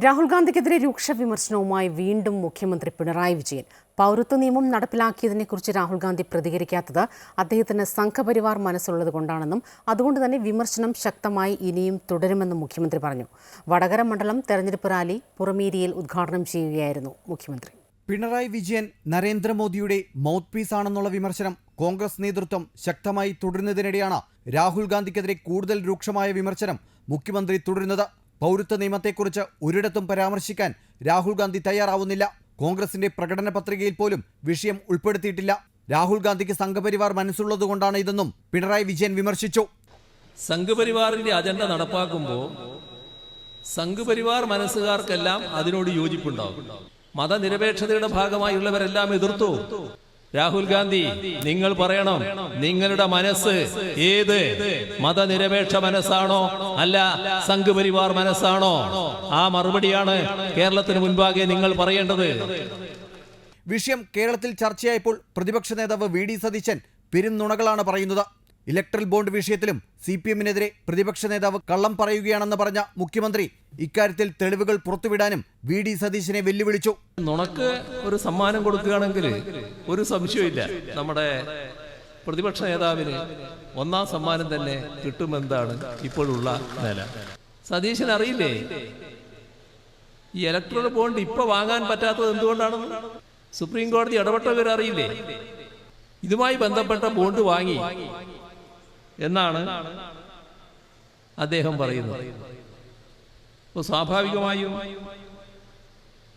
രാഹുൽ ഗാന്ധിക്കെതിരെ രൂക്ഷ വിമർശനവുമായി വീണ്ടും മുഖ്യമന്ത്രി പിണറായി വിജയൻ. പൗരത്വ നിയമം നടപ്പിലാക്കിയതിനെക്കുറിച്ച് രാഹുൽ ഗാന്ധി പ്രതികരിക്കാത്തത് അദ്ദേഹത്തിന് സംഘപരിവാർ മനസ്സുള്ളതുകൊണ്ടാണെന്നും അതുകൊണ്ട് തന്നെ വിമർശനം ശക്തമായി ഇനിയും തുടരുമെന്നും മുഖ്യമന്ത്രി പറഞ്ഞു. വടകര മണ്ഡലം തെരഞ്ഞെടുപ്പ് റാലി പുറമേരിയിൽ ഉദ്ഘാടനം ചെയ്യുകയായിരുന്നു മുഖ്യമന്ത്രി. പിണറായി വിജയൻ നരേന്ദ്രമോദിയുടെ മൗത്ത് പീസാണെന്നുള്ള വിമർശനം കോൺഗ്രസ് നേതൃത്വം ശക്തമായി തുടരുന്നതിനിടെയാണ് രാഹുൽ ഗാന്ധിക്കെതിരെ കൂടുതൽ രൂക്ഷമായ വിമർശനം മുഖ്യമന്ത്രി തുടരുന്നത്. പൗരത്വ നിയമത്തെക്കുറിച്ച് ഒരിടത്തും പരാമർശിക്കാൻ രാഹുൽ ഗാന്ധി തയ്യാറാവുന്നില്ല. കോൺഗ്രസിന്റെ പ്രകടന പത്രികയിൽ പോലും വിഷയം ഉൾപ്പെടുത്തിയിട്ടില്ല. രാഹുൽ ഗാന്ധിക്ക് സംഘപരിവാർ മനസ്സുള്ളതുകൊണ്ടാണ് ഇതെന്നും പിണറായി വിജയൻ വിമർശിച്ചു. സംഘപരിവാറിന്റെ അജണ്ട നടപ്പാക്കുമ്പോൾ സംഘപരിവാർ മനസ്സുകാർക്കെല്ലാം അതിനോട് യോജിപ്പുണ്ടാവും. മതനിരപേക്ഷതയുടെ ഭാഗമായുള്ളവരെല്ലാം എതിർത്തു. രാഹുൽ ഗാന്ധി, നിങ്ങൾ പറയണം, നിങ്ങളുടെ മനസ്സ് ഏത് മതനിരപേക്ഷ മനസ്സാണോ അല്ല സംഘപരിവാർ മനസ്സാണോ? ആ മറുപടിയാണ് കേരളത്തിന് മുൻപാകെ നിങ്ങൾ പറയേണ്ടത്. വിഷയം കേരളത്തിൽ ചർച്ചയായപ്പോൾ പ്രതിപക്ഷ നേതാവ് വി.ഡി. സതീശൻ പെരുംനുണകളാണ് പറയുന്നത്. ഇലക്ട്രൽ ബോണ്ട് വിഷയത്തിലും CPM-നെതിരെ പ്രതിപക്ഷ നേതാവ് കള്ളം പറയുകയാണെന്ന് പറഞ്ഞ മുഖ്യമന്ത്രി ഇക്കാര്യത്തിൽ തെളിവുകൾ പുറത്തുവിടാനും വി.ഡി. സതീശനെ വെല്ലുവിളിച്ചു. നുണക്ക് ഒരു സമ്മാനം കൊടുക്കുകയാണെങ്കിൽ ഒരു സംശയമില്ല, നമ്മുടെ പ്രതിപക്ഷ നേതാവിന് ഒന്നാം സമ്മാനം തന്നെ കിട്ടുമെന്നാണ് ഇപ്പോഴുള്ള നില. സതീശൻ അറിയില്ലേ ഈ ഇലക്ട്രൽ ബോണ്ട് ഇപ്പൊ വാങ്ങാൻ പറ്റാത്തത് എന്തുകൊണ്ടാണെന്ന്? സുപ്രീം കോടതി ഇടപെട്ടവർ അറിയില്ലേ? ഇതുമായി ബന്ധപ്പെട്ട ബോണ്ട് വാങ്ങി എന്നാണ് അദ്ദേഹം പറയുന്നത്. അപ്പോൾ സ്വാഭാവികമായും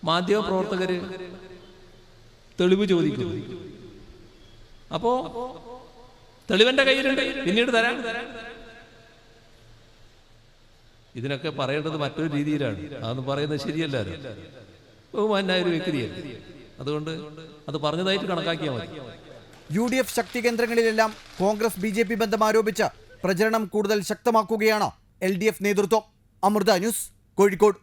മാധ്യമപ്രവർത്തകര് തെളിവ് ചോദിക്കുന്നു. അപ്പോ തെളിവെന്റെ കയ്യിലുണ്ട്, പിന്നീട് തരാം. ഇതിനൊക്കെ പറയേണ്ടത് മറ്റൊരു രീതിയിലാണ്. അതൊന്നും പറയുന്നത് ശരിയല്ലാലോ. ബഹുമാനായ ഒരു വ്യക്തിയല്ലേ, അതുകൊണ്ട് അത് പറഞ്ഞതായിട്ട് കണക്കാക്കിയാൽ മതി. UDF ശക്തി കേന്ദ്രങ്ങളിലെല്ലാം കോൺഗ്രസ് BJP ബന്ധം ആരോപിച്ച് പ്രചരണം കൂടുതൽ ശക്തമാക്കുകയാണ് LDF നേതൃത്വം. അമൃത ന്യൂസ്, കോഴിക്കോട്.